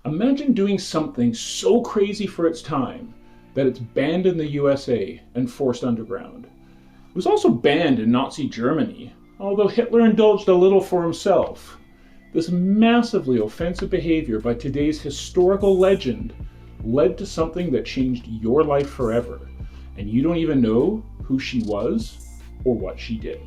Imagine doing something so crazy for its time that it's banned in the USA and forced underground. It was also banned in Nazi Germany, although Hitler indulged a little for himself. This massively offensive behavior by today's historical legend led to something that changed your life forever, and you don't even know who she was or what she did.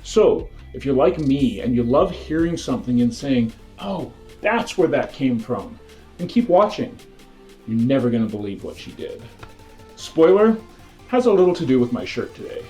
So, if you're like me and you love hearing something and saying, "Oh, that's where that came from," then keep watching. You're never going to believe what she did. Spoiler, has a little to do with my shirt today.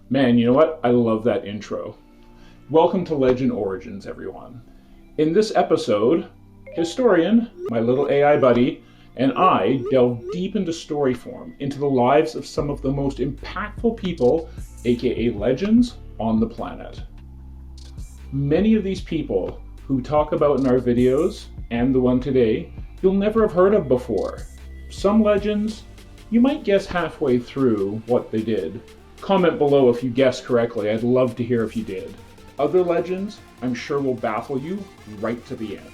Man, you know what? I love that intro. Welcome to Legend Origins, everyone. In this episode, Historian, my little AI buddy, and I delve deep into story form, into the lives of some of the most impactful people, aka legends, on the planet. Many of these people who talk about in our videos, and the one today, you'll never have heard of before. Some legends, you might guess halfway through what they did. Comment below if you guessed correctly. I'd love to hear if you did. Other legends, I'm sure, will baffle you right to the end.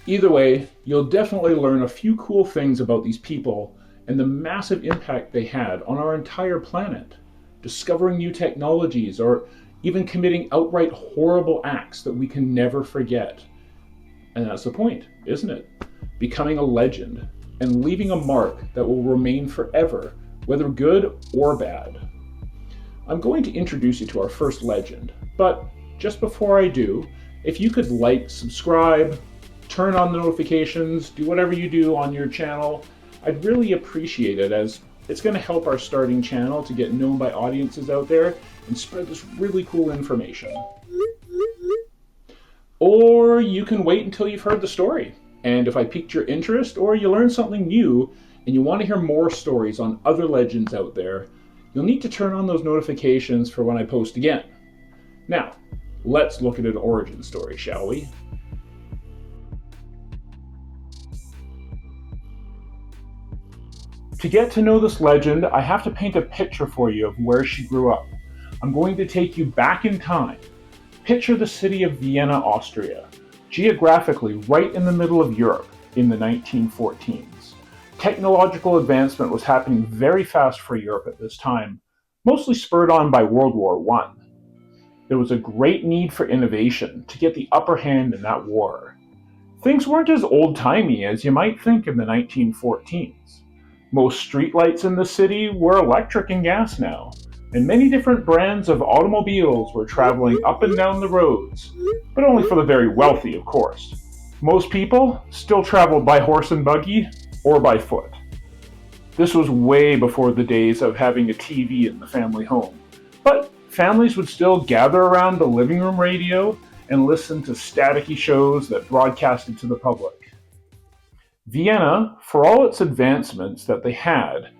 Either way, you'll definitely learn a few cool things about these people and the massive impact they had on our entire planet, discovering new technologies or even committing outright horrible acts that we can never forget. And that's the point, isn't it? Becoming a legend and leaving a mark that will remain forever, whether good or bad. I'm going to introduce you to our first legend, but just before I do, if you could like, subscribe, turn on the notifications, do whatever you do on your channel, I'd really appreciate it, as it's going to help our starting channel to get known by audiences out there and spread this really cool information. Or you can wait until you've heard the story, and if I piqued your interest or you learned something new and you want to hear more stories on other legends out there, you'll need to turn on those notifications for when I post again. Now, let's look at an origin story, shall we? To get to know this legend, I have to paint a picture for you of where she grew up. I'm going to take you back in time. Picture the city of Vienna, Austria, geographically right in the middle of Europe in the 1914s. Technological advancement was happening very fast for Europe at this time, mostly spurred on by World War I. There was a great need for innovation to get the upper hand in that war. Things weren't as old-timey as you might think in the 1914s. Most streetlights in the city were electric and gas now, and many different brands of automobiles were traveling up and down the roads, but only for the very wealthy, of course. Most people still traveled by horse and buggy, or by foot. This was way before the days of having a TV in the family home, but families would still gather around the living room radio and listen to staticky shows that broadcasted to the public. Vienna, for all its advancements that they had,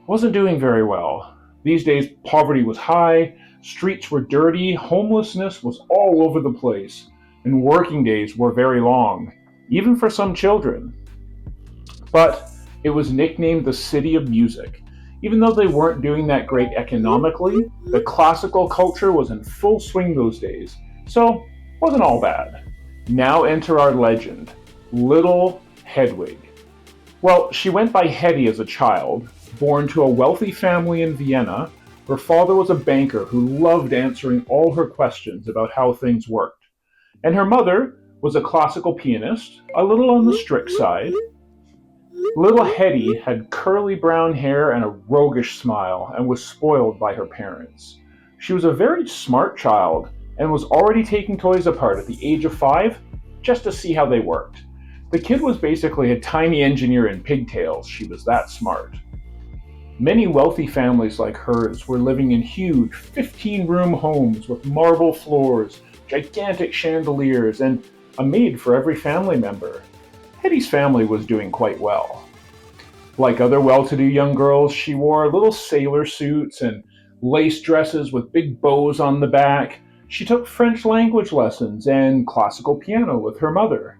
wasn't doing very well. These days, poverty was high, streets were dirty, homelessness was all over the place, and working days were very long, even for some children. But it was nicknamed the City of Music. Even though they weren't doing that great economically, the classical culture was in full swing those days, so wasn't all bad. Now enter our legend, Little Hedwig. Well, she went by Hedy as a child, born to a wealthy family in Vienna. Her father was a banker who loved answering all her questions about how things worked. And her mother was a classical pianist, a little on the strict side. Little Hedy had curly brown hair and a roguish smile and was spoiled by her parents. She was a very smart child and was already taking toys apart at the age of 5 just to see how they worked. The kid was basically a tiny engineer in pigtails. She was that smart. Many wealthy families like hers were living in huge 15-room homes with marble floors, gigantic chandeliers, and a maid for every family member. Hedy's family was doing quite well. Like other well-to-do young girls, she wore little sailor suits and lace dresses with big bows on the back. She took French language lessons and classical piano with her mother.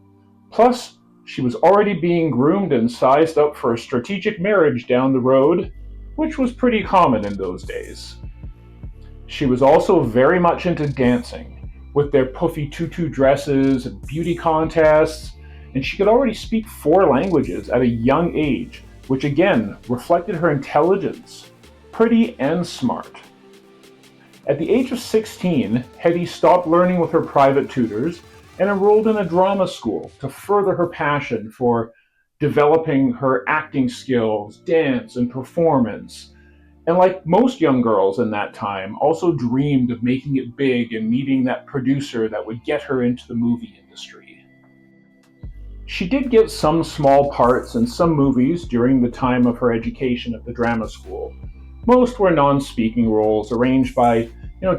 Plus, she was already being groomed and sized up for a strategic marriage down the road, which was pretty common in those days. She was also very much into dancing, with their puffy tutu dresses and beauty contests, and she could already speak 4 languages at a young age, which again reflected her intelligence, pretty and smart. At the age of 16, Hedy stopped learning with her private tutors and enrolled in a drama school to further her passion for developing her acting skills, dance, and performance. And like most young girls in that time, also dreamed of making it big and meeting that producer that would get her into the movie industry. She did get some small parts in some movies during the time of her education at the drama school. Most were non-speaking roles arranged by,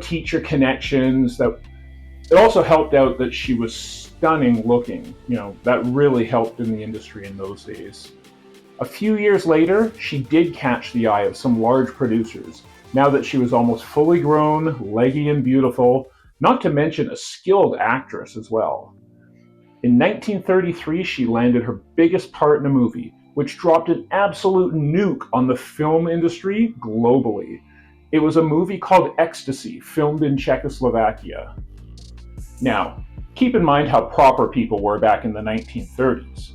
teacher connections. That it also helped out that she was stunning looking. That really helped in the industry in those days. A few years later, she did catch the eye of some large producers, now that she was almost fully grown, leggy and beautiful, not to mention a skilled actress as well. In 1933, she landed her biggest part in a movie, which dropped an absolute nuke on the film industry globally. It was a movie called Ecstasy, filmed in Czechoslovakia. Now, keep in mind how proper people were back in the 1930s.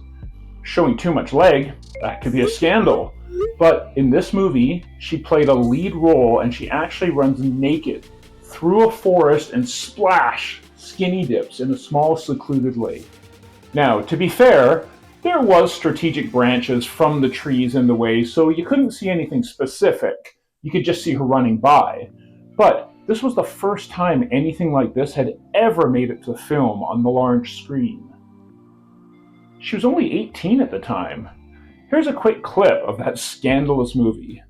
Showing too much leg, that could be a scandal. But in this movie, she played a lead role and she actually runs naked through a forest and splash skinny dips in a small secluded lake. Now, to be fair, there was strategic branches from the trees in the way, so you couldn't see anything specific. You could just see her running by. But this was the first time anything like this had ever made it to film on the large screen. She was only 18 at the time. Here's a quick clip of that scandalous movie.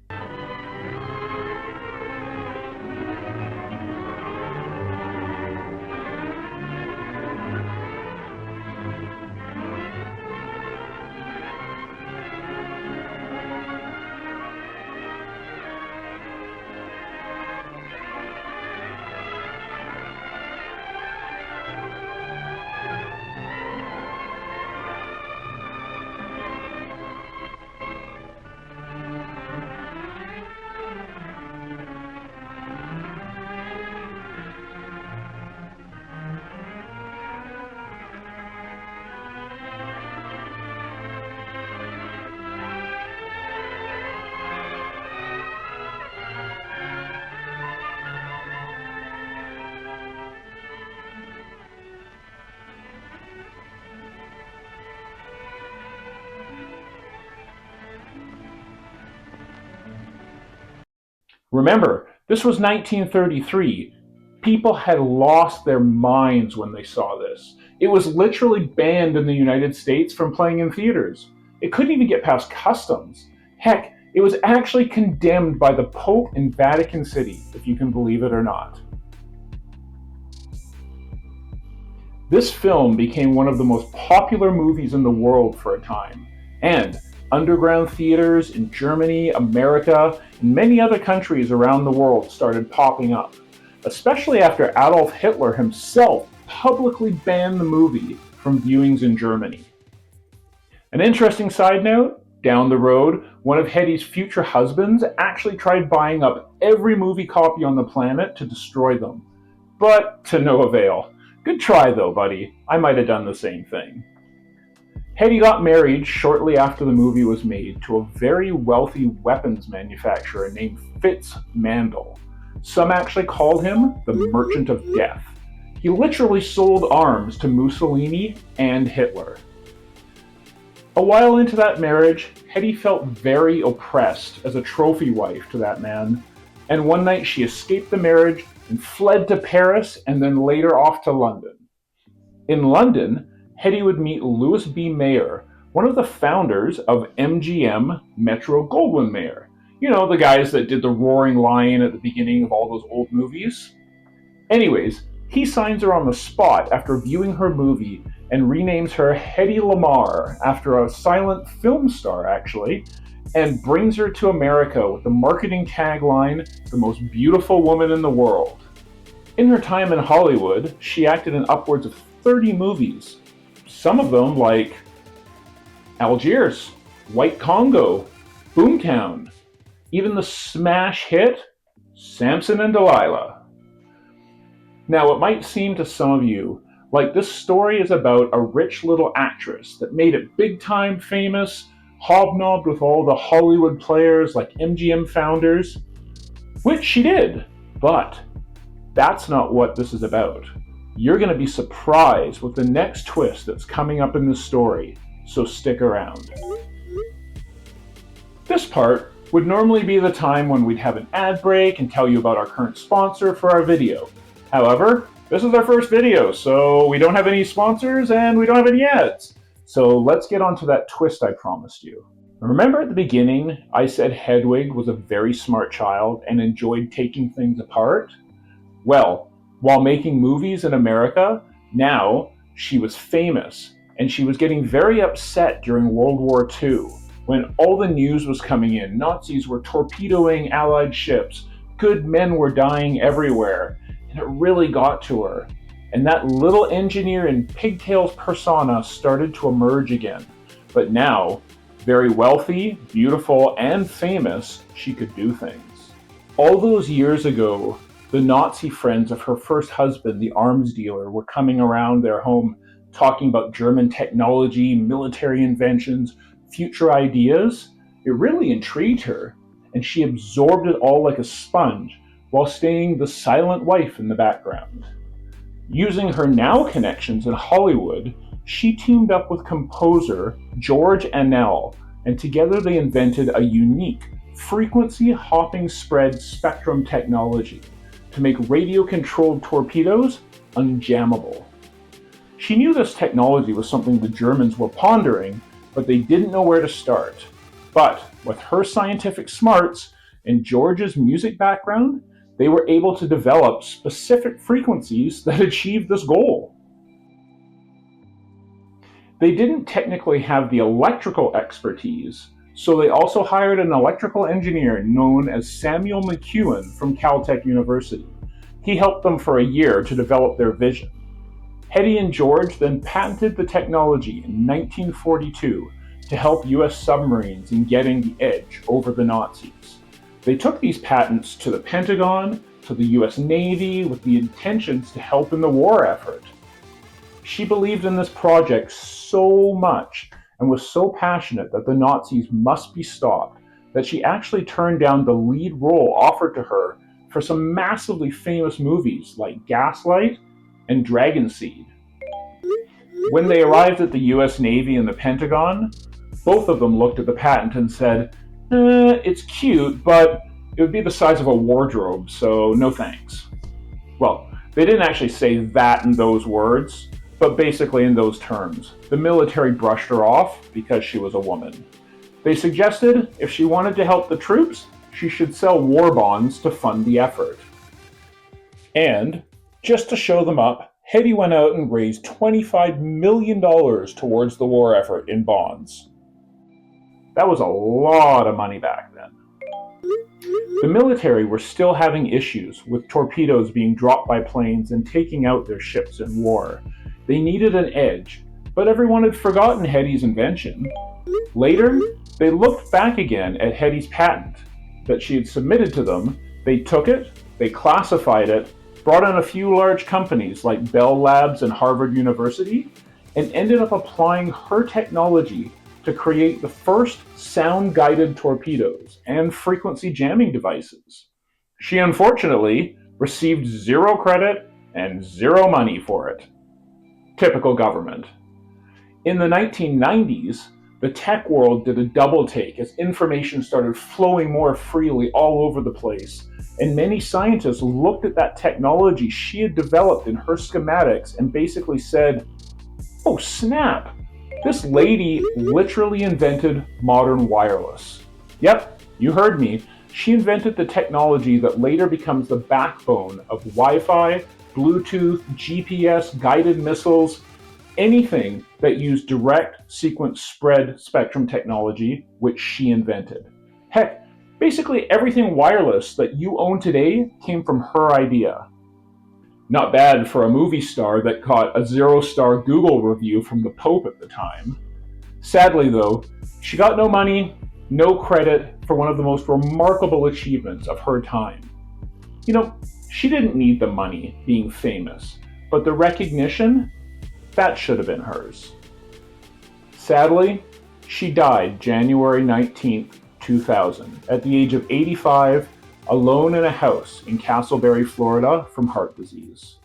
Remember, this was 1933. People had lost their minds when they saw this. It was literally banned in the United States from playing in theaters. It couldn't even get past customs. Heck, it was actually condemned by the Pope in Vatican City, if you can believe it or not. This film became one of the most popular movies in the world for a time, and underground theaters in Germany, America, and many other countries around the world started popping up, especially after Adolf Hitler himself publicly banned the movie from viewings in Germany. An interesting side note, down the road, one of Hedy's future husbands actually tried buying up every movie copy on the planet to destroy them, but to no avail. Good try though, buddy. I might have done the same thing. Hedy got married shortly after the movie was made to a very wealthy weapons manufacturer named Fitz Mandel. Some actually called him the Merchant of Death. He literally sold arms to Mussolini and Hitler. A while into that marriage, Hedy felt very oppressed as a trophy wife to that man, and one night she escaped the marriage and fled to Paris and then later off to London. In London, Hedy would meet Louis B. Mayer, one of the founders of MGM Metro-Goldwyn-Mayer. You know, the guys that did the roaring lion at the beginning of all those old movies. Anyways, he signs her on the spot after viewing her movie and renames her Hedy Lamarr after a silent film star, actually, and brings her to America with the marketing tagline, "The most beautiful woman in the world." In her time in Hollywood, she acted in upwards of 30 movies, some of them like Algiers, White Congo, Boomtown, even the smash hit Samson and Delilah. Now, it might seem to some of you like this story is about a rich little actress that made it big time famous, hobnobbed with all the Hollywood players like MGM founders, which she did, but that's not what this is about. You're going to be surprised with the next twist that's coming up in this story, so stick around. This part would normally be the time when we'd have an ad break and tell you about our current sponsor for our video. However, this is our first video, so we don't have any sponsors and we don't have any ads. So let's get on to that twist I promised you. Remember at the beginning, I said Hedwig was a very smart child and enjoyed taking things apart? Well, while making movies in America, now she was famous, and she was getting very upset during World War II, when all the news was coming in. Nazis were torpedoing Allied ships, good men were dying everywhere, and it really got to her. And that little engineer in pigtails persona started to emerge again. But now, very wealthy, beautiful, and famous, she could do things. All those years ago, the Nazi friends of her first husband, the arms dealer, were coming around their home talking about German technology, military inventions, future ideas. It really intrigued her, and she absorbed it all like a sponge while staying the silent wife in the background. Using her now connections in Hollywood, she teamed up with composer George Anell, and together they invented a unique frequency hopping spread spectrum technology to make radio-controlled torpedoes unjammable. She knew this technology was something the Germans were pondering, but they didn't know where to start. But with her scientific smarts and George's music background, they were able to develop specific frequencies that achieved this goal. They didn't technically have the electrical expertise, so they also hired an electrical engineer known as Samuel McEwen from Caltech University. He helped them for a year to develop their vision. Hedy and George then patented the technology in 1942 to help US submarines in getting the edge over the Nazis. They took these patents to the Pentagon, to the US Navy, with the intentions to help in the war effort. She believed in this project so much and was so passionate that the Nazis must be stopped that she actually turned down the lead role offered to her for some massively famous movies like Gaslight and Dragon Seed. When they arrived at the US Navy and the Pentagon, both of them looked at the patent and said, it's cute, but it would be the size of a wardrobe, so no thanks. Well, they didn't actually say that in those words, but basically in those terms. The military brushed her off because she was a woman. They suggested if she wanted to help the troops, she should sell war bonds to fund the effort. And, just to show them up, Hedy went out and raised $25 million towards the war effort in bonds. That was a lot of money back then. The military were still having issues with torpedoes being dropped by planes and taking out their ships in war. They needed an edge, but everyone had forgotten Hedy's invention. Later, they looked back again at Hedy's patent that she had submitted to them. They took it, they classified it, brought in a few large companies like Bell Labs and Harvard University, and ended up applying her technology to create the first sound-guided torpedoes and frequency jamming devices. She unfortunately received zero credit and zero money for it. Typical government. In the 1990s, the tech world did a double take as information started flowing more freely all over the place, and many scientists looked at that technology she had developed in her schematics and basically said, oh snap, this lady literally invented modern wireless. Yep, You heard me. She invented the technology that later becomes the backbone of Wi-Fi, Bluetooth, GPS, guided missiles, anything that used direct sequence spread spectrum technology, which she invented. Heck, basically everything wireless that you own today came from her idea. Not bad for a movie star that caught a 0-star Google review from the Pope at the time. Sadly, though, she got no money, no credit for one of the most remarkable achievements of her time. You know, she didn't need the money being famous, but the recognition, that should have been hers. Sadly, she died January 19th, 2000, at the age of 85, alone in a house in Castleberry, Florida, from heart disease.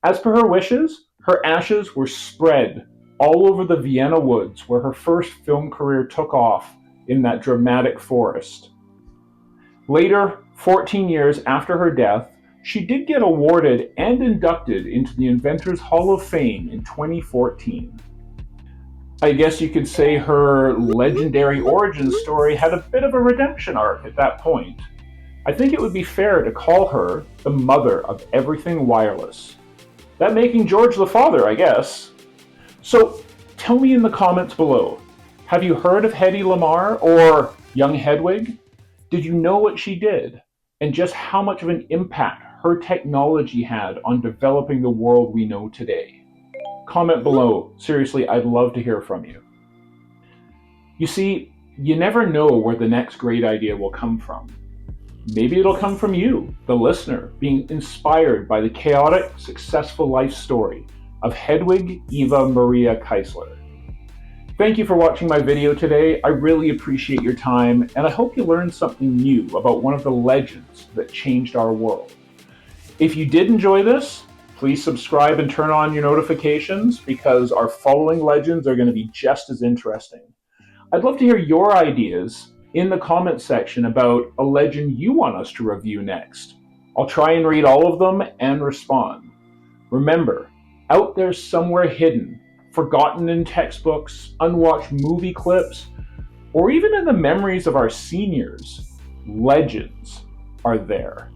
As per her wishes, her ashes were spread all over the Vienna woods where her first film career took off in that dramatic forest. Later, 14 years after her death, she did get awarded and inducted into the Inventors Hall of Fame in 2014. I guess you could say her legendary origin story had a bit of a redemption arc at that point. I think it would be fair to call her the mother of everything wireless. That making George the father, I guess. So tell me in the comments below, have you heard of Hedy Lamarr or young Hedwig? Did you know what she did? And just how much of an impact her technology had on developing the world we know today? Comment below. Seriously, I'd love to hear from you. You see, you never know where the next great idea will come from. Maybe it'll come from you, the listener, being inspired by the chaotic, successful life story of Hedwig Eva Maria Keisler. Thank you for watching my video today. I really appreciate your time, and I hope you learned something new about one of the legends that changed our world. If you did enjoy this, please subscribe and turn on your notifications because our following legends are going to be just as interesting. I'd love to hear your ideas in the comments section about a legend you want us to review next. I'll try and read all of them and respond. Remember, out there somewhere hidden, forgotten in textbooks, unwatched movie clips, or even in the memories of our seniors, legends are there.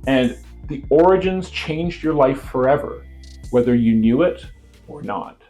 And the origins changed your life forever, whether you knew it or not.